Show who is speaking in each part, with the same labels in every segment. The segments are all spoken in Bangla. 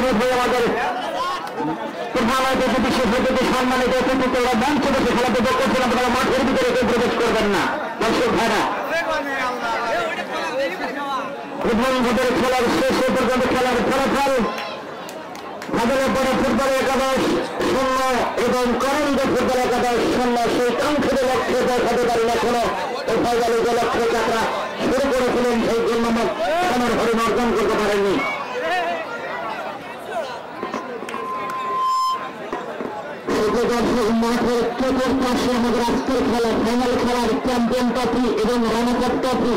Speaker 1: আমাদের প্রধান অতিথি বিশেষ অতিথি সম্মানিত অতিথিকে ওরা মঞ্চে বসে খেলা উপভোগ করছিলাম, তারা মাঠের ভিতরে কেউ প্রবেশ করবেন না। দর্শক ভাইরা, প্রথম ভোটের খেলার শেষ পর্যন্ত খেলার ফলাফল ভাগলের পরে ফুটবল একাদশ 0 এবং করন্দ ফুটবল একাদশ 0। সেই কাঙ্ক্ষিত লক্ষ্যে পৌঁছাতে পারেন এখনো। ফাইনালে যে লক্ষ্যে যাত্রা শুরু করেছিলেন সেই গুণনামক সমর হরিণ অর্জন করতে পারেননি। মাঠের চতুর্পাশে আমাদের আজকের খেলা ফাইনাল খেলার চ্যাম্পিয়ন ট্রফি এবং রানার ট্রফি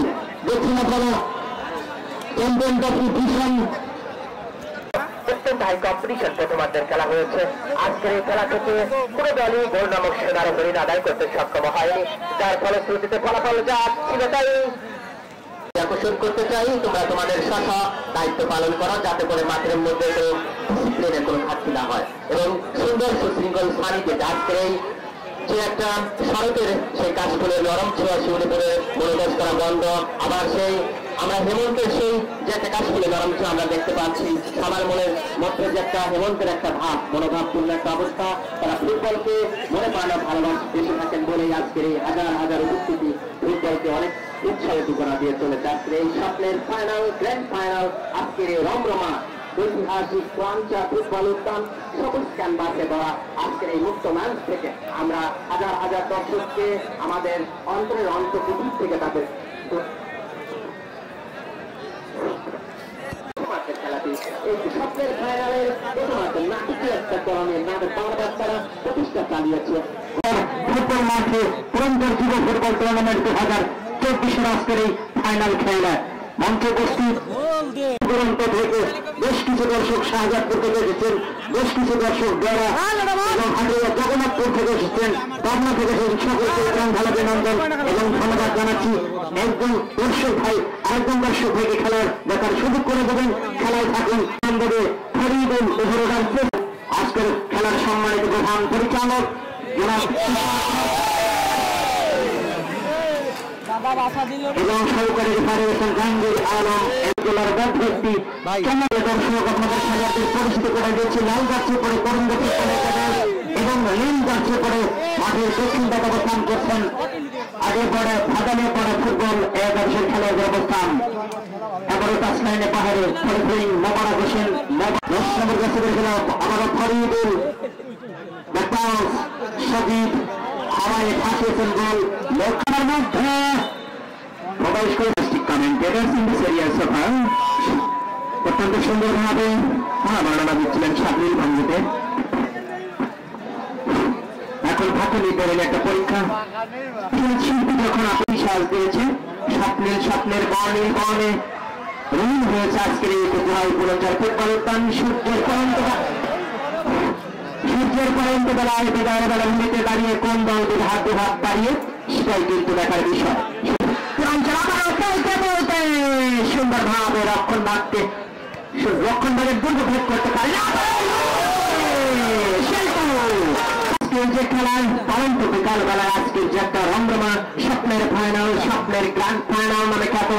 Speaker 1: দক্ষিণাপাড়া চ্যাম্পিয়ন ট্রফি ভীষণ অত্যন্ত হাই কম্পিটিশন প্রথমার্ধের খেলা হয়েছে। আজকের এই খেলা থেকে কোনো দলই গোল নামক সেনার হরিণ আদায় করতে সক্ষম হয়নি, যার ফলশ্রুতিতে ফলাফল যা ছিল তাই আকর্ষণ করতে চাই। তোমরা তোমাদের শাসা দায়িত্ব পালন করো যাতে করে মাঠের মধ্যে ডিসিপ্লিনের কোনো ঘাটতি না হয় এবং সুন্দর সুশৃঙ্খল সারিতে আজকের এই যে একটা সড়কের সেই কাজগুলো নরম ছোঁয়া শিউরিপুরে মনোনিবেশ করা বন্ধ। আবার সেই আমরা হেমন্তের সেই যে একটা কাজগুলো নরম ছোঁয়া আমরা দেখতে পাচ্ছি, সবার মনের মধ্যে যে একটা হেমন্তের একটা ভাব মনোভাবপূর্ণ একটা অবস্থা। তারা ফুটবলকে মনে প্রাণে ভালোবাসে বেশি থাকেন বলেই আজকের এই হাজার হাজার উপস্থিতি ফুটবলকে অনেক উৎসাহিত করা দিয়ে চলেছে। আজকের এই স্বপ্নের ফাইনাল গ্র্যান্ড ফাইনাল আজকের এই রমরমা ঐতিহাসিক ক্রাঞ্চা ফুটবল উদ্যান সবুজ ক্যানভাসে দেওয়া আজকের এই মুক্ত ম্যাচ থেকে আমরা হাজার হাজার দর্শককে আমাদের অন্তরের অন্তর্কুটির থেকে তাদের খেলাটি এই স্বপ্নের ফাইনালের প্রথমার্ধে নাটকীয় একটা ধরনের নাটক বাংলাদেশ তারা প্রতিষ্ঠা চালিয়েছে। ফুটবল মাঠে পুরন্দর যুব ফুটবল টুর্নামেন্ট 2024 আজকের এই ফাইনাল খেলা মঞ্চে উপস্থিত দুরন্ত থেকে বেশ কিছু দর্শক শাহজাদপুর থেকে এসেছেন, বেশ কিছু দর্শক বেড়া এবং হাটিয়া জগন্নাথপুর থেকে এসেছেন, পাবনা থেকে এসেছেন। সকলকে ভালো অভিনন্দন এবং ধন্যবাদ জানাচ্ছি। একজন দর্শক ভাই আরেকজন দর্শক ভাইকে খেলার দেখার সুযোগ করে দেবেন, খেলায় থাকুন। ফরিদুল আজকের খেলার সম্মানিত প্রধান পরিচালক এবং সহকারী রেফারেশন জাহাঙ্গীর আলম এগুলোর ব্যক্তি দর্শক আপনাদের সাথে পরিচিত করে দিচ্ছি। লাল যাচ্ছে পরে করন্দ ফুটবল একাদশ এবং নীল যাচ্ছে পরে মাঠের দক্ষিণ দিকে অবস্থান করছেন। আগে পরে ভাগালে পরে ফুটবল একাদশের খেলার অবস্থান। এবারও টাচ লাইনে পাহাড়ে ফরিফরিং মোবারক হোসেন নম্বর কাছে খেলা আবারও ফরিদুল সজীব হাওয়ায় ফাঁসিয়েছেন গোল লক্ষ্যের মধ্যে প্রবেশ করে কমেন্টেটার্স ইন দিস এরিয়া সফা অত্যন্ত সুন্দরভাবে বর্ণনা দিচ্ছিলেন সাবলীল ভঙ্গিতে। এখন ভাতলি করেন একটা পরীক্ষা শিল্পী যখন আপনি সাজ দিয়েছে স্বপ্নের বর্ণে বর্ণে রঙিন হয়েছে আজকের এই পুরঞ্জার ফুটবল উদ্যান। সূর্যের পরন্ত বেলায় বিদায়ের বেলা ভূমিতে দাঁড়িয়ে কোন দল দুহাত দাঁড়িয়ে সেটাই কিন্তু দেখার বিষয়। সুন্দরভাবে রক্ষণভাগের দুর্ভোগ করতে পারে যে খেলায় পরন্ত বিকাল বেলায় আজকের যে একটা রমরমা স্বপ্নের ফাইনাল স্বপ্নের গ্র্যান্ড ফাইনাল নামে খ্যাত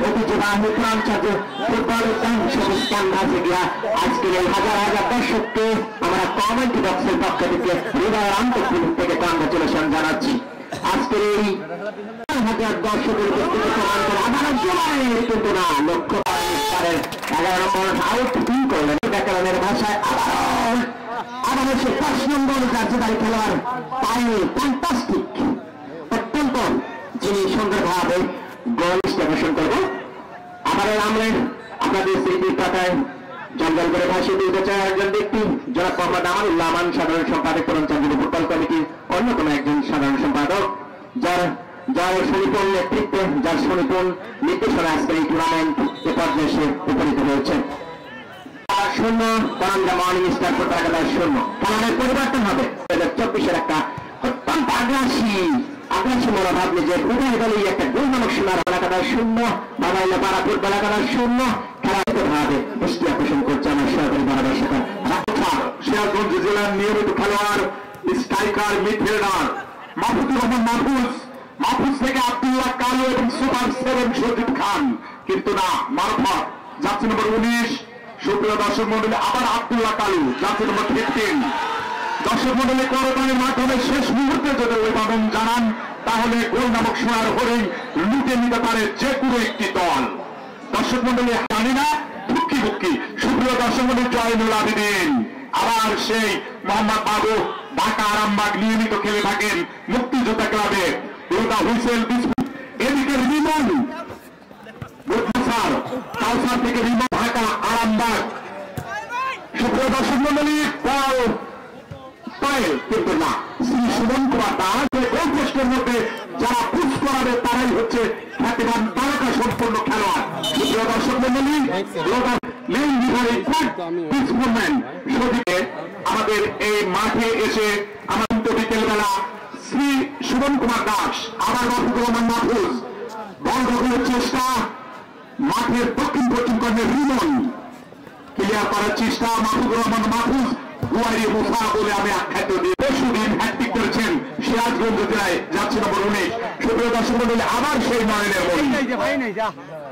Speaker 1: ঐতিহ্যবাহী ক্রাঞ্চার্য ফুটবল উদ্যান সবুজ ক্যানভাসে গিয়া আজকের এই হাজার হাজার দর্শককে আমরা কমেন্ট বক্সের পক্ষ থেকে হৃদয়ের অন্তঃপুর থেকে কংগ্রেচুলেশন জানাচ্ছি। আজকের এই হাজার দর্শকের উপস্থিতি প্রমাণ করে আবার কিন্তু না লক্ষ্য 11 নম্বর আউট ফিল করলেন ব্যাকরণের ভাষায় আবার হচ্ছে 5 নম্বর কার্যকারী খেলোয়াড় পায়ে ফ্যান্টাস্টিক অত্যন্ত যিনি সুন্দরভাবে গোল স্টেশন করবো। আবার আমরা আপনাদের স্মৃতির পাতায় জঞ্জাল করে ভাসিয়ে দিতে চাই একজন ব্যক্তি জনাব মোহাম্মদ আমানুল্লাহ আমান, সাধারণ সম্পাদক করঞ্চাঞ্জলি ফুটবল কমিটির অন্যতম একজন সাধারণ সম্পাদক, যার সুনিপুণ নেতৃত্বে যার সুনিপুণ নির্দেশনা আজকের এই টুর্নামেন্ট এ পর্যায়ে এসে উপনীত হয়েছে। 0 করঞ্জা মর্নিং স্টার ফুটবল একাদশ 0। খেলার পরিবর্তন হবে 2024 একটা অত্যন্ত আগ্রাসী মনোভাব নিয়ে উভয় দলই একটা গোল নামক সীমার একাদশ 0 বাবাইলে পাড়া ফুটবল একাদশ 0 খেলা ভাবে দৃষ্টি আকর্ষণ করছে আমার সহকারী ধারাভাষ্যকা সিরাজগঞ্জ জেলার নিয়মিত খেলোয়াড় স্ট্রাইকার মিডফিল্ডার মাহফুজুর রহমান মাহফুজ থেকে আব্দুল্লাহ কালু এবং সুপার 7 সজিব খান, কিন্তু না মারফত যাচ্ছে নম্বর 19
Speaker 2: সুপ্রিয় দর্শক মন্ডলী, আবার আব্দুল্লাহ কালু জাতীয় নম্বর 15। দর্শক মন্ডলী, করতালির মাধ্যমে শেষ মুহূর্তে যদি অভিবাদন জানান তাহলে গোল নামক সোনার হরিণ লুটে নিতে পারে যে কোনো একটি দল। দর্শক মন্ডলী, জানি না ভুক্কি ভুক্কি। সুপ্রিয় দর্শক মন্ডলী, জয়নুল আবেদিন আবার সেই মোহাম্মদ বাবু ঢাকা আরামবাগ নিয়মিত খেলে থাকেন মুক্তিযোদ্ধা ক্লাবে। হুইসেল বিস্কুট, এদিকে রিমন কাউসার থেকে রিমন ঢাকা আরামবাগ। সুপ্রিয় দর্শক মন্ডলী, বল পায় কিন্তু না। শ্রী সুমন কুমার দাস গোল পোস্টের মধ্যে যারা পুশ করাবে তারাই হচ্ছে খ্যাতিমান তারকা সম্পন্ন খেলোয়াড়। সুপ্রিয় দর্শক মন্ডলী, আমাদের এই মাঠে এসে আমাদের বিকেল বেলা শ্রী সুমন কুমার দাস আবার মাহফুজুর রহমান মাহফুজ বল দখলের চেষ্টা, মাঠের দক্ষিণ পশ্চিম কর্ণে রিমন ক্লিয়ার করার চেষ্টা, মাহফুজুর রহমান মাহফুজ বুয়ারি মুসা বলে আমি আখ্যায়িত দিয়ে পরশুদিন হ্যাট্রিক করেছেন সিরাজগঞ্জ জেলায়, যাচ্ছে নম্বর 19। সুপ্রিয় দর্শক মন্ডলী, আবার সেই নয়নের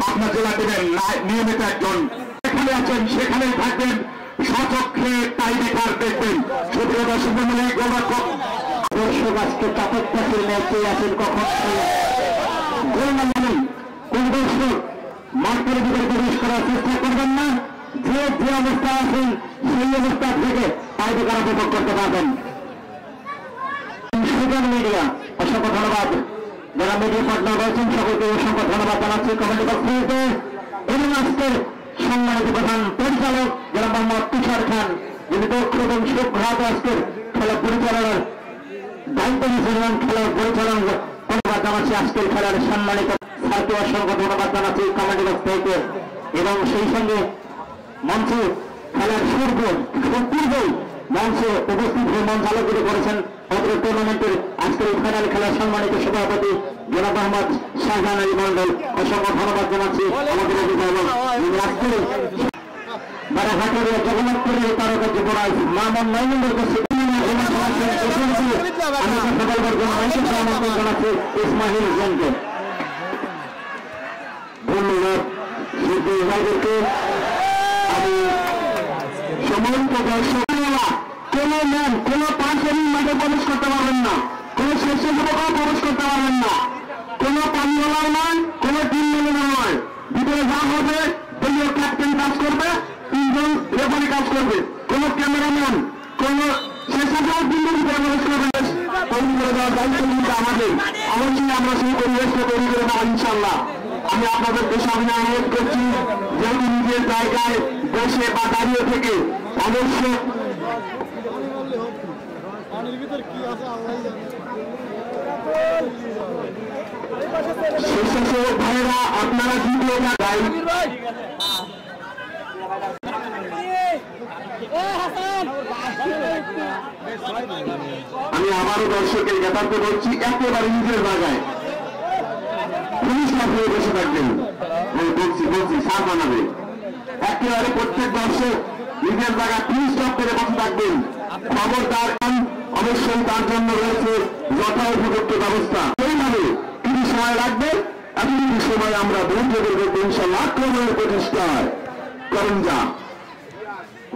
Speaker 2: পাবনা জেলা টিমের নিয়মিত একজন এখানে আছেন, সেখানেই থাকবেন, স্বচক্ষে টাইব্রেকার দেখবেন। সুপ্রিয় দর্শক মন্ডলী, গোলরক্ষক দর্শক আজকে চাপত্তাশীল ম্যাচে আছেন, কখন গোল না মানে কোন দর্শক মাঠের ভিতরে প্রবেশ করার চেষ্টা করবেন না। যে যে অবস্থা আছেন সেই অবস্থা থেকে টাইব্রেকার উপভোগ করতে পারবেন। সোশ্যাল মিডিয়া অসংখ্য ধন্যবাদ, যারা মিডিয়া পার্টনার রয়েছেন সকলকে অসংখ্য ধন্যবাদ জানাচ্ছি কমেন্ট বক্সে। এবং আজকের সম্মানিত প্রধান পরিচালক যারা মোহাম্মদ তুষার খান, যিনি দক্ষ এবং সুঘাত আজকের খেলা পরিচালনার দায়িত্ব নিয়েছিলেন, খেলার পরিচালনা ধন্যবাদ জানাচ্ছি। আজকের খেলার সম্মানিত স্যারকে অসংখ্য ধন্যবাদ জানাচ্ছি কমেন্ট বক্স থেকে। এবং সেই সঙ্গে মঞ্চে খেলার পূর্বেই মঞ্চে উপস্থিত হয়ে মঞ্চ আলোকিত করেছেন অত্র টুর্নামেন্টের আজকের ফাইনাল খেলার সম্মানিত সভাপতি জনাব মোহাম্মদ শাহজাহান আলী মন্ডল, অসংখ্য ধন্যবাদ জানাচ্ছি। আমাদের অভিভাবক আজকের বারাঘাটের জগন্নাথপুরের তারকা যুবরাজ মামন নয়নন্দর কাছে জানাচ্ছি ইসমাহিল জেনকে ধন্যবাদ। শিল্পীদেরকে আমি সমস্ত দর্শক কোন ম্যান কোন পাঁচজনই মাঠে প্রবেশ করতে পারবেন না, কোন স্বেচ্ছাসেবকও প্রবেশ করতে পারবেন না, কোন পানীয়লাও নয়, কোন টিম ম্যানেজার নয়। ভিতরে যা হবে দলীয় ক্যাপ্টেন কাজ করবে, 3 জন রেফারি কাজ করবে, কোন ক্যামেরাম্যান কোন স্বেচ্ছাসেবক টিমের ভিতরে প্রবেশ করবে। তৈরি করে দেওয়ার দায়িত্ব কিন্তু আমাদের, অবশ্যই আমরা সেই পরিবেশটা তৈরি করে দেওয়া ইনশাল্লাহ। আমি আপনাদেরকে সামনে অনুরোধ করছি, যেহেতু নিজের জায়গায় বসে বা দাঁড়িয়ে থেকে অবশ্যই স্বেচ্ছাসেবক ভাইয়েরা আপনারা দ্বিতীয় জায়গায় আমি আবারও দর্শকের জ্ঞাতার্থে বলছি, একেবারে নিজের জায়গায় পুলিশ হয়ে বসে থাকবেন, বলছি সার বানাবে। একেবারে প্রত্যেক দর্শক নিজের জায়গায় পুলিশ করে বসে থাকবেন। খবরদার, অবশ্যই তার জন্য রয়েছে যথাযথ ব্যবস্থা। সেইভাবে 30 সময় লাগবে, এতটুকু সময় আমরা ধৈর্য ধরবো ইনশাআল্লাহ। আক্রমণের প্রতিষ্ঠায় করঞ্জা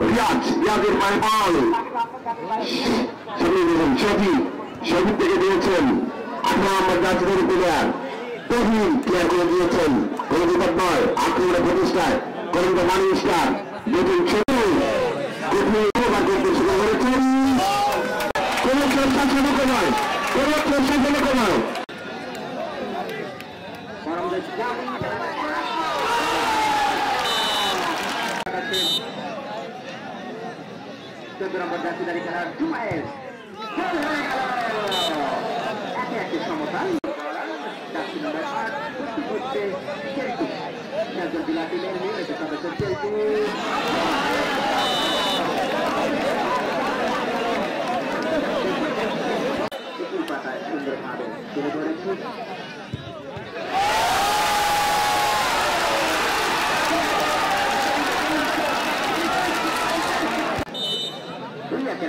Speaker 2: রিয়াজের পায়ে বল শহীদ থেকে দিয়েছেন 18 নম্বর জাতীয় প্লেয়ার তহিন ক্লিয়ার করে দিয়েছেন। কোনো বিপদ নয়, আক্রমণের প্রতিষ্ঠায় করঞ্জা মানি স্টার নতুন ছবি করতে শুরু করেছেন। কোন স্বেচ্ছাসেবক নয়, কোন স্বেচ্ছাসেবক নয়। জাতীয়দারি খেলার জুমায়ের একে একে সমতা জেলা টিমের নিয়মিত সদস্য পাতায় সুন্দরভাবে তুলে ধরেছে।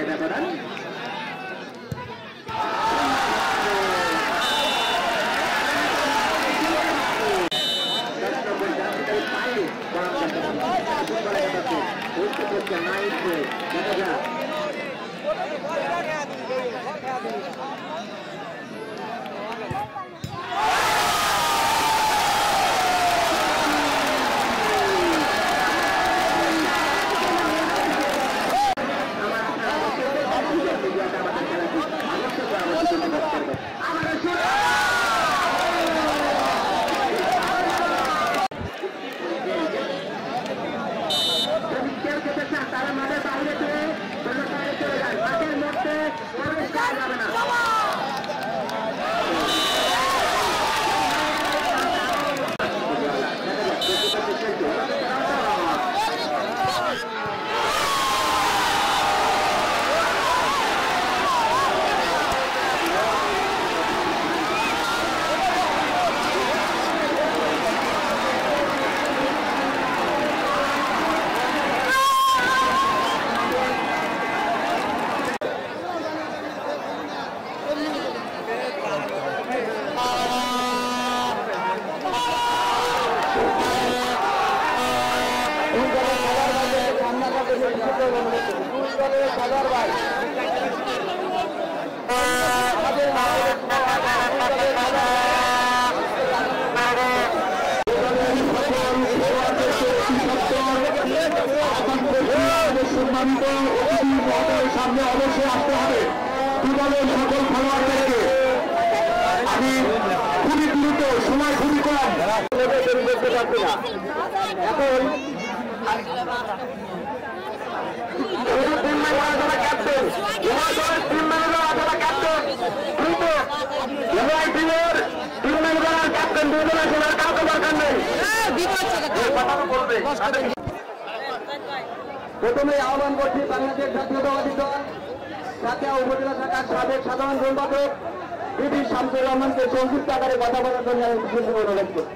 Speaker 2: ব্যবধান পায়ে
Speaker 1: আছে দেখা যাক তারা মাঠের বাইরে চলে যায় মাঠের মধ্যে প্রবেশ করা যাবে না সামনে অবশ্যই আসতে হবে দুদলের সকল খেলোয়াড়দেরকে আমি খুবই দ্রুত সময় খুবই কম করতে পারছি না এখন ক্যাপ্টেন টিম ম্যানেজার অথবা ক্যাপ্টেন দ্রুত টিম ম্যানেজার ক্যাপ্টেন দুজনের সময় কাউকে দরকার নেই প্রথমে আহ্বান করছি বাংলাদেশ জাতীয়তাবাদী দল সাথিয়া উপজেলা শাখার সাবেক সাধারণ সম্পাদক বিবি শামসুর রহমানকে সংক্ষিপ্ত আকারে কথা বলার জন্য আমি অনুরোধ করছি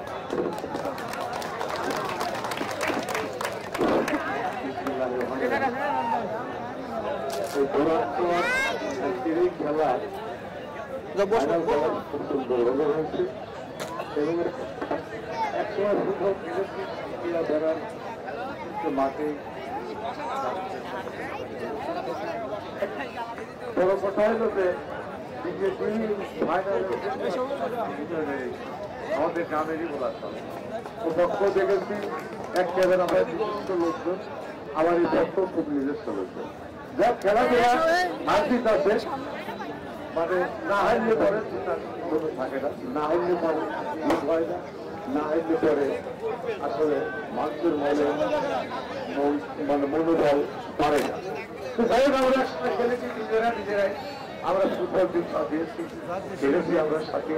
Speaker 1: মাঠে বড় কথা হলো যে আমাদের গ্রামেরই বলার ও পক্ষ দেখেছি একেবারে আমরা নিজস্ব লোকজন আমার এই পক্ষ খুব নিজস্ব লোকজন যা খেলাধুলা আর্থিক আছে মানে না হারলে পরে থাকে না না হারলে পরে হয় না না হারলে পরে আসলে মানুষের মানে মনোবল পারে না তো যাই হোক আমরা খেলেছি নিজেরাই আমরা ফুটবল টিম দিয়েছি খেলেছি আমরা সাথে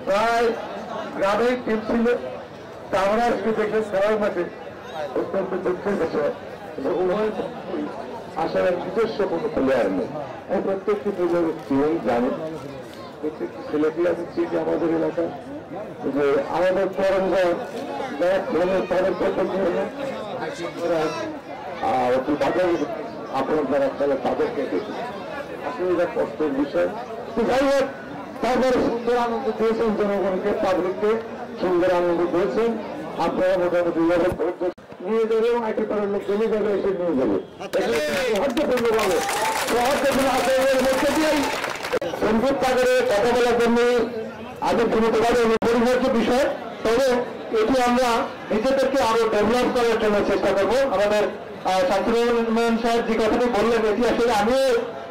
Speaker 1: প্রায় গ্রামের টিম ছিল তা আমরা আজকে দেখে খেলার মাঠে অত্যন্ত দুঃখের বিষয় উভয় আসলে নিজস্ব কোনো প্লেয়ার নেই আমি প্রত্যেকটি প্লেয়ার টিমই জানি প্রত্যেকটি ছেলেটি আছে চিঠি আমাদের এলাকায় যে আমাদের তরঙ্গা যারা খেলে তাদের প্রত্যেক বাজারে আপনার যারা খেলে তাদেরকে দেখি আসলে এটা কষ্টের বিষয় তো যাই হোক তারপরে সুন্দর আনন্দ দিয়েছেন জনগণকে পাবলিককে সুন্দর আনন্দ দিয়েছেন আপনারা মোটামুটি নিয়ে যাবে এবং আইটি পাড়ার লোক জমি যাবে এসে নিয়ে যাবে সহজপূর্ণ ভাবে সহজপূর্ণ আচরণের মধ্যে দিয়েই সংযোগ সাগরে কথা বলার জন্য আদর্শগতভাবে অপরিহার্য বিষয় তবে এটি আমরা নিজেদেরকে আরো ডেভেলপ করার জন্য চেষ্টা করবো আমাদের শামসুর সাহেব যে কথাটি বললেন এটি আসলে আমিও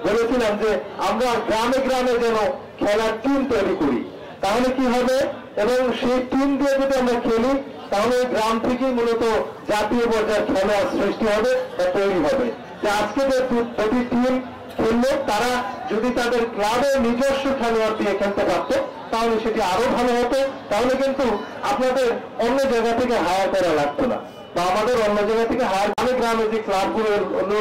Speaker 1: বলেছিলাম যে আমরা গ্রামে গ্রামে যেন খেলার টিম তৈরি করি তাহলে কি হবে এবং সেই টিম দিয়ে যদি আমরা খেলি তাহলে গ্রাম থেকেই মূলত জাতীয় পর্যায়ের খেলোয়াড় সৃষ্টি হবে বা তৈরি হবে যে আজকে যে দুটি টিম খেললো তারা যদি তাদের ক্লাবের নিজস্ব খেলোয়াড় দিয়ে খেলতে পারতো তাহলে সেটি আরো ভালো হতো তাহলে কিন্তু আপনাদের অন্য জায়গা থেকে হায়ার করা লাগতো না বা আমাদের অন্য জায়গা থেকে হায়ার গ্রামে যে ক্লাবগুলো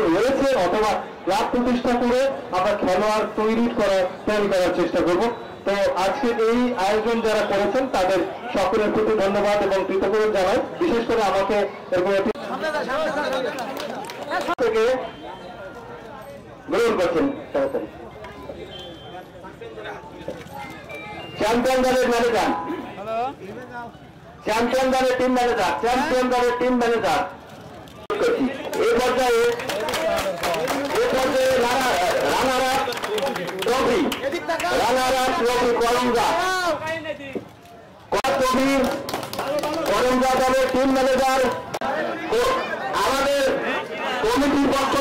Speaker 1: রয়েছে অথবা ক্লাব প্রতিষ্ঠা করে আমরা খেলোয়াড় তৈরি করার চেষ্টা করব তো আজকে এই আয়োজন যারা করেছেন তাদের সকলের প্রতি ধন্যবাদ এবং কৃতজ্ঞতা জানাই বিশেষ করে আমাকে থেকে গ্রহণ করছেন তাড়াতাড়ি চ্যাম্পিয়ন দলের ম্যানেজার চ্যাম্পিয়ন দলের টিম ম্যানেজার এই পর্যায়ে রানারাত ট্রফি করঞ্জা দলের টিম ম্যানেজার আমাদের কমিটির পক্ষ